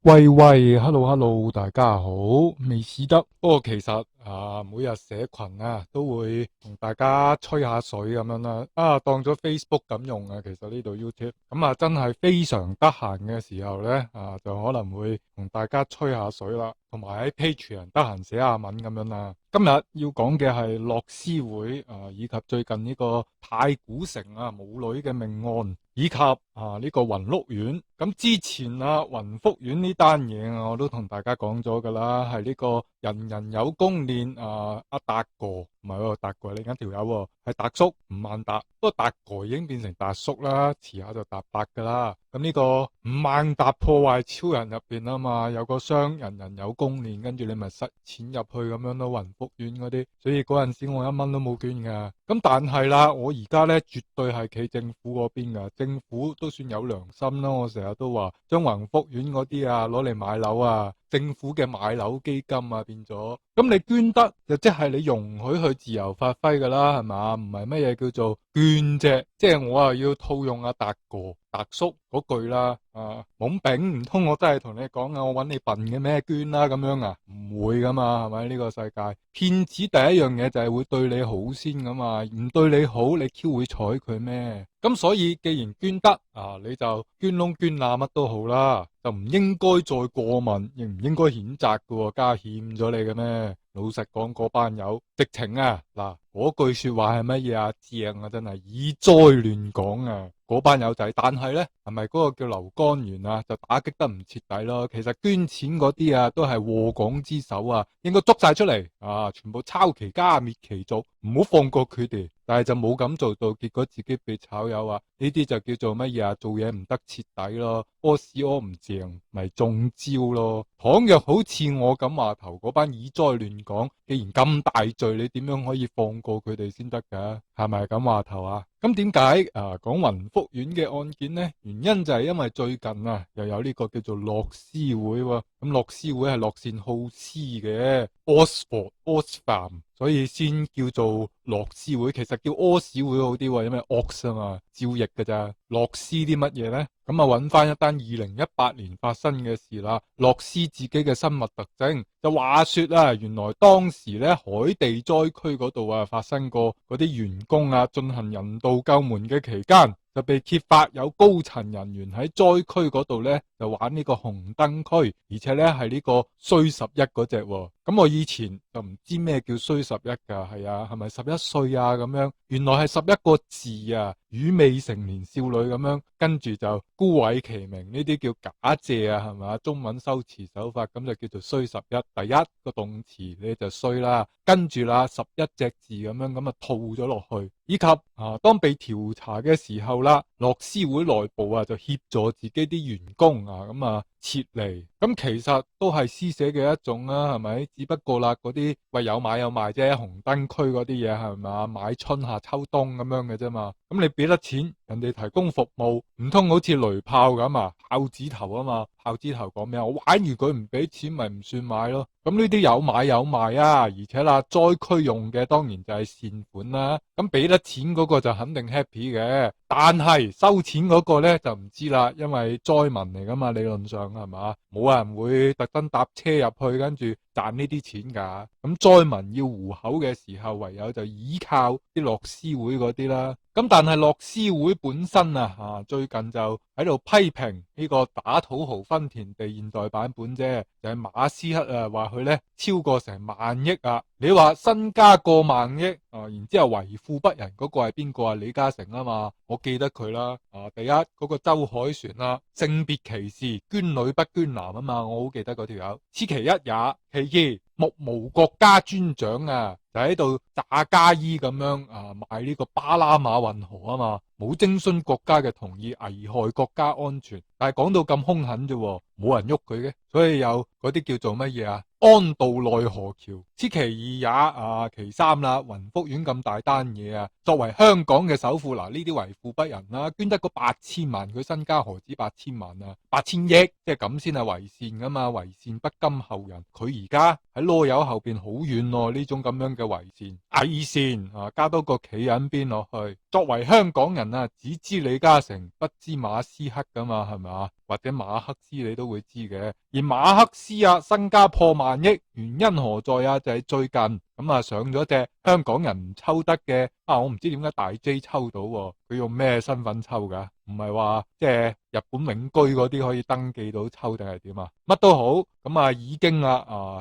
喂喂，hello hello，大家好，未試得。不過其實每日社群都會同大家吹下水咁樣啦。當咗 Facebook 咁用啊。其實呢度 YouTube 咁真係非常得閒嘅時候呢，就可能會同大家吹下水啦。同埋喺 Patreon 得閒寫下文咁樣啦。今日要講嘅係樂施會以及最近呢個太古城母女嘅命案，以及呢個雲鹿苑。咁之前雲福苑呢單嘢我都同大家講咗噶啦，係呢個人人有功練阿達哥，唔係喎，達哥另一條友係達叔吳孟達。不過達哥已經變成達叔啦，遲下就達伯噶啦。咁呢個吳孟達破壞超人入邊嘛，有個箱人人有功練，跟住你咪塞錢入去咁樣咯，雲福苑嗰啲。所以嗰陣時我一蚊都冇捐噶。咁但係啦，我而家呢絕對係企政府嗰邊噶，政府都算有良心啦。我成日都話將雲福苑嗰啲攞嚟買樓政府嘅買樓基金變咗。咁你捐得就即係你容許佢自由發揮噶啦，係嘛？唔係乜嘢叫做捐啫？即係我要套用阿達哥達叔嗰句啦，懵丙，唔通我真係同你講我搵你笨嘅咩？捐啦咁樣唔會噶嘛，係咪？呢個世界騙子第一樣嘢就係會對你好先噶嘛，唔對你好你 Q 會睬佢咩？咁所以既然捐得你就捐窿捐罅乜都好啦，就唔應該再過問，亦唔應該譴責噶，加欠咗你嘅咩？老實講，嗰班友直情嗱，嗰句說話係乜嘢正真係以災亂港嗰班友仔。但係呢，係咪嗰個叫劉干元就打擊得唔徹底咯？其實捐錢嗰啲都係禍港之首應該捉晒出嚟全部抄其家滅其族，唔好放過佢哋。但係就冇咁做到，結果自己被炒魷呢啲就叫做乜嘢做嘢唔得徹底咯，屙屎屙唔淨咪中招咯。倘若好似我咁話頭嗰班以災亂港，既然咁大罪，你點樣可以放過佢哋先得噶？係咪咁話頭咁點解講雲福苑嘅案件呢？原因就係因為最近又有呢個叫做樂施會咁樂施會係樂善好施嘅 Oxfam，所以先叫做樂施會。其實叫屙屎會好啲因為 Ox 嘛，照譯㗎咋。樂施啲乜嘢呢？咁揾翻一單2018年發生嘅事啦。樂施自己嘅生物特徵就話說原來當時咧海地災區嗰度發生過嗰啲員工進行人道救援嘅期間，就被揭發有高層人員喺災區嗰度咧就玩呢個紅燈區，而且咧係呢個衰11嗰隻。咁我以前就唔知咩叫衰11噶，係咪11歲咁樣？原來係11個字與未成年少女咁樣，跟住就孤偉其名，呢啲叫假借係咪？中文修辭手法咁就叫做衰11。第一個動詞你就衰啦，跟住啦11隻字咁樣套咗落去，以及當被調查嘅時候啦，樂施會內部就協助自己啲員工撤離。咁其實都係施捨嘅一種係咪？只不過啦，嗰啲有買有賣啫，紅燈區嗰啲嘢係咪？買春夏秋冬咁樣嘅啫嘛。咁你俾得錢，人哋提供服務，唔通好似雷炮咁炮子頭嘛？炮子頭講咩？我玩完佢唔俾錢，咪唔算買咯。咁呢啲有買有賣而且啦，災區用嘅當然就係善款啦。咁俾得錢嗰個就肯定 happy 嘅，但係收錢嗰個呢，就唔知啦，因為災民嚟噶嘛，理論上係嘛，冇人會特登搭車入去跟住賺呢啲錢噶。咁災民要糊口嘅時候，唯有就依靠啲樂施會嗰啲啦。咁但係樂施會本身最近就喺度批評呢個打土豪分田地現代版本啫，就係馬斯克話佢呢超過成萬億你話身家過萬億然之後為富不仁嗰個係邊個李嘉誠啊嘛，我記得佢啦第一嗰個周凱旋性別歧視，捐女不捐男啊嘛，我好記得嗰條友，此其一也。其二，目無國家尊長就喺度詐假意咁樣賣呢個巴拿馬運河啊嘛，冇徵詢國家嘅同意，危害國家安全。但係講到咁兇狠啫，冇人喐佢嘅，所以有嗰啲叫做乜嘢安渡奈何橋。此其二也其三啦，雲福苑咁大單嘢作為香港嘅首富，呢啲為富不仁捐得個8000萬，佢身家何止8000萬8000億，即係咁先係為善噶嘛，為善不甘後人。佢而家喺囉柚後邊好遠呢種咁樣嘅為善偽善加多個企人邊落去。作為香港人啊，只知李嘉誠，不知馬斯克噶嘛，係咪啊？或者馬克思你都會知嘅。而馬克思啊，身家破萬億，原因何在啊？就係最近咁啊，上咗隻香港人唔抽得嘅啊，我唔知點解大 J 抽到喎，佢用咩身份抽噶？唔係話即係日本永居嗰啲可以登記到抽定係點啊？乜都好，咁啊已經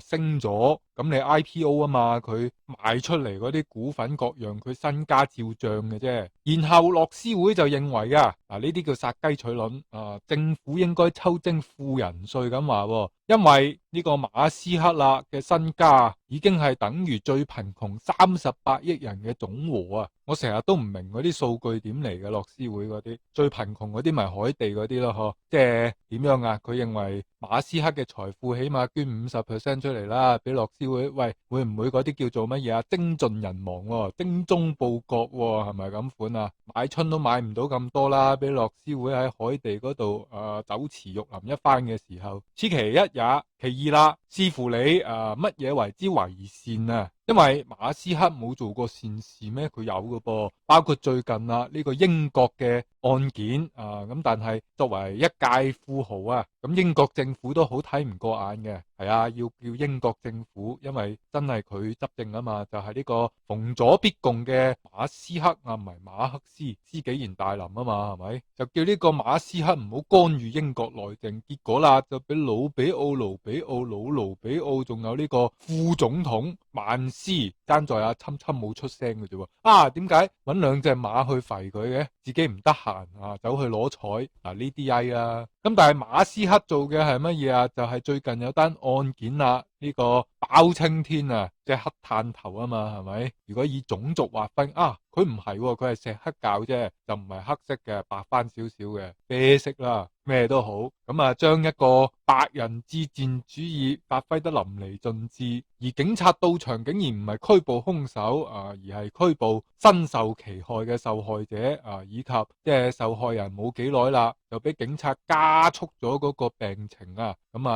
升咗，咁你 IPO 啊嘛，佢賣出嚟嗰啲股份各樣，佢身家照賬嘅啫。然後樂施會就認為啊，呢啲叫殺雞取卵啊，政府應該抽徵富人稅咁話，因為呢個馬斯克啦嘅身家已經係等於最貧窮38億人嘅總和啊！我成日都唔明嗰啲數據點嚟嘅，樂施會嗰啲最貧窮嗰啲咪海地嗰啲咯，嗬？即係點樣啊？佢認為馬斯克嘅財富起碼捐50%出嚟啦，俾樂施會，喂，會唔會嗰啲叫做乜嘢啊？精盡人亡，精忠報國，係咪咁款啊？買春都買唔到咁多啦，俾樂施會喺海地嗰度酒池肉林一番嘅時候，此其一也。其二啦，視乎你乜嘢為之為善啊？因為馬斯克冇做過善事咩？佢有㗎噃，包括最近呢個英國嘅案件咁但係作為一介富豪啊，咁英國政府都好睇唔過眼嘅，係啊，要叫英國政府，因為真係佢執政啊嘛，就係呢個逢左必共嘅馬斯克唔係馬克思，知紀賢大林啊嘛，係咪？就叫呢個馬斯克唔好干預英國內政，結果啦就俾盧比奧仲有呢個副總統曼斯爭在侵冇出聲嘅啫，點解搵兩隻馬去吠佢嘅？自己唔得閒走去攞彩呢啲曳啦。咁但係馬斯克做嘅係乜嘢啊？就係最近有單案件啦，呢個包青天啊，即係黑炭頭啊嘛，係咪？如果以種族劃分佢唔係，佢係石黑教啫，就唔係黑色嘅，白翻少少嘅啡色啦，咩都好。咁將一個白人至賤主義發揮得淋漓盡致，而警察到場竟然唔係拘捕兇手而係拘捕身受其害嘅受害者以及即係受害人冇幾耐啦，就俾警察加速咗嗰個病情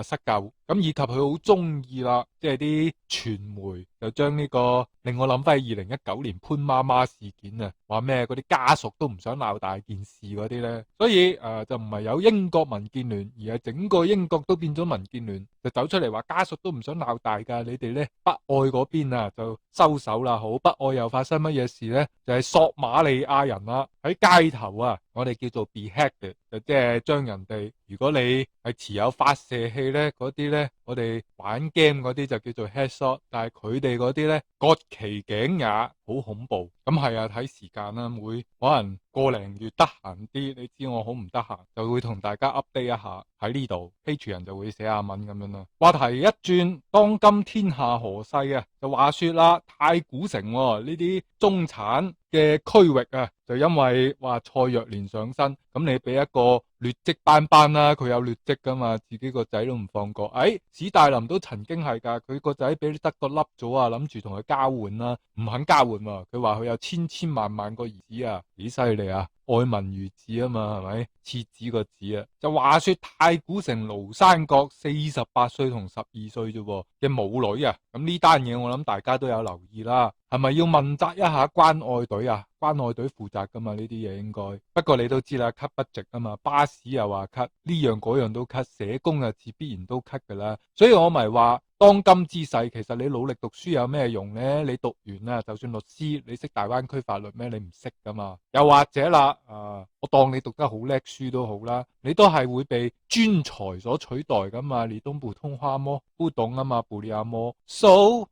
失救。咁以及佢好中意啦，即係啲傳媒就將呢個令我諗翻起2019年潘媽媽事件啊，話咩嗰啲家屬都唔想鬧大件事嗰啲呢。所以就唔係有英國民建聯，而係整個英國都變咗民建聯，就走出嚟話家屬都唔想鬧大噶，你哋呢北愛嗰邊就收手啦。好，北愛又發生乜嘢事呢？就係索馬利亞人喺街頭我哋叫做 behead 嘅，就即係將人哋，如果你係持有發射器呢，嗰啲呢，我哋玩 game 嗰啲就叫做 headshot， 但係佢哋嗰啲呢，割其頸也，好恐怖。咁係睇時間啦，會可能個零月得閒啲，你知我好唔得閒，就會同大家 update 一下喺呢度，Patreon 人就會寫下文咁樣啦。話題一轉，當今天下何世就話說啦，太古城呢啲中產嘅區域就因為話蔡若蓮上身，咁你俾一個劣跡斑斑啦，佢有劣跡噶嘛，自己個仔都唔放過。史大林都曾經係噶，佢個仔俾德國笠咗諗住同佢交換啦，唔肯交換，佢話佢有千萬個兒子幾犀利愛民如子啊嘛，係咪？設子個子就話說太古城廬山閣48歲同12歲啫嘅母女咁呢單嘢我諗大家都有留意啦，係咪要問責一下關愛隊關愛隊負責噶嘛，呢啲嘢應該。不過你都知啦，cut budget啊嘛，巴士又話 cut，呢樣嗰樣都 cut，社工自必然都 cut 噶啦，所以我咪話。當今之世，其實你努力讀書有咩用呢？你讀完就算律師，你識大灣區法律咩？你唔識噶嘛？又或者啦，我當你讀得好叻書都好啦，你都係會被專才所取代噶嘛？你懂普通話麼？不懂啊嘛，不了麼？So，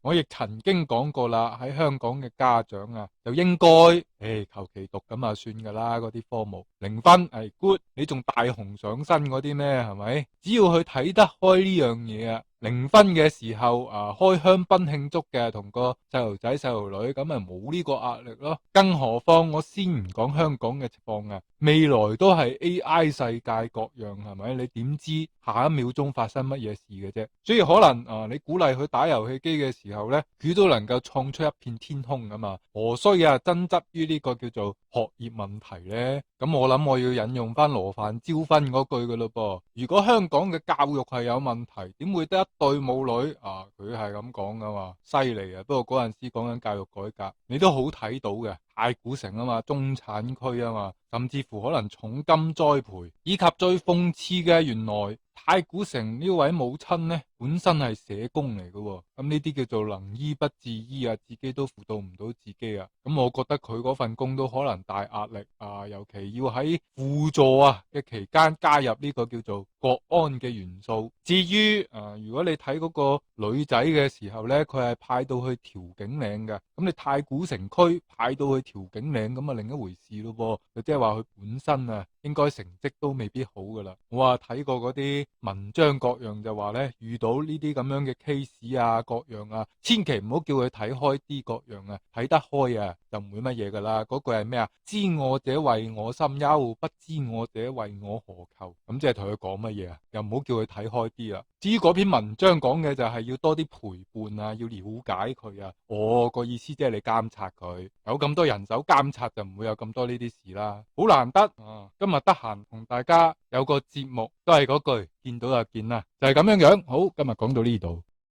我亦曾經講過啦，喺香港嘅家長就應該，求其讀咁算噶啦，嗰啲科目0分係 good，你仲大紅上身嗰啲咩？係咪？只要去睇得開呢樣嘢0分嘅時候開香檳慶祝嘅，同個細路仔細路女咁咪冇呢個壓力咯。更何況我先唔講香港嘅情況未來都係 AI 世界各樣，係咪？你點知下一秒鐘發生乜嘢事嘅啫？所以可能你鼓勵佢打遊戲機嘅時候呢，佢都能夠創出一片天空噶嘛。何須爭執於呢個叫做學業問題呢？咁我諗我要引用翻羅范椒芬嗰句噶咯噃。如果香港嘅教育係有問題，點會得一對母女佢係咁講噶嘛？犀利不過嗰陣時講緊教育改革，你都好睇到嘅。太古城啊嘛，中產區啊嘛，甚至乎可能重金栽培，以及最諷刺嘅，原來太古城呢位母親呢，本身係社工嚟嘅喎，咁呢啲叫做能醫不自醫啊，自己都輔導唔到自己啊，咁我覺得佢嗰份工都可能大壓力啊，尤其要喺輔助嘅期間加入呢個叫做國安嘅元素。至於如果你睇嗰個女仔嘅時候呢，佢係派到去調景嶺嘅，咁你太古城區派到去調景嶺咁啊另一回事咯噃，即係話佢本身應該成績都未必好噶啦。我睇過嗰啲文章各樣就話呢，遇到呢啲咁樣嘅 case 啊各樣啊，千祈唔好叫佢睇開啲各樣啊，睇得開就唔會乜嘢噶啦。嗰句係咩啊？知我者為我心憂，不知我者為我何求。咁即係同佢講乜嘢啊？又唔好叫佢睇開啲啊。至於嗰篇文章講嘅就係要多啲陪伴啊，要了解佢啊。我個意思即係你監察佢，有咁多人手監察就唔會有咁多呢啲事啦。好難得今日得閒同大家有個節目，都係嗰句見到就見啦，就係咁樣樣。好，今日講到呢度。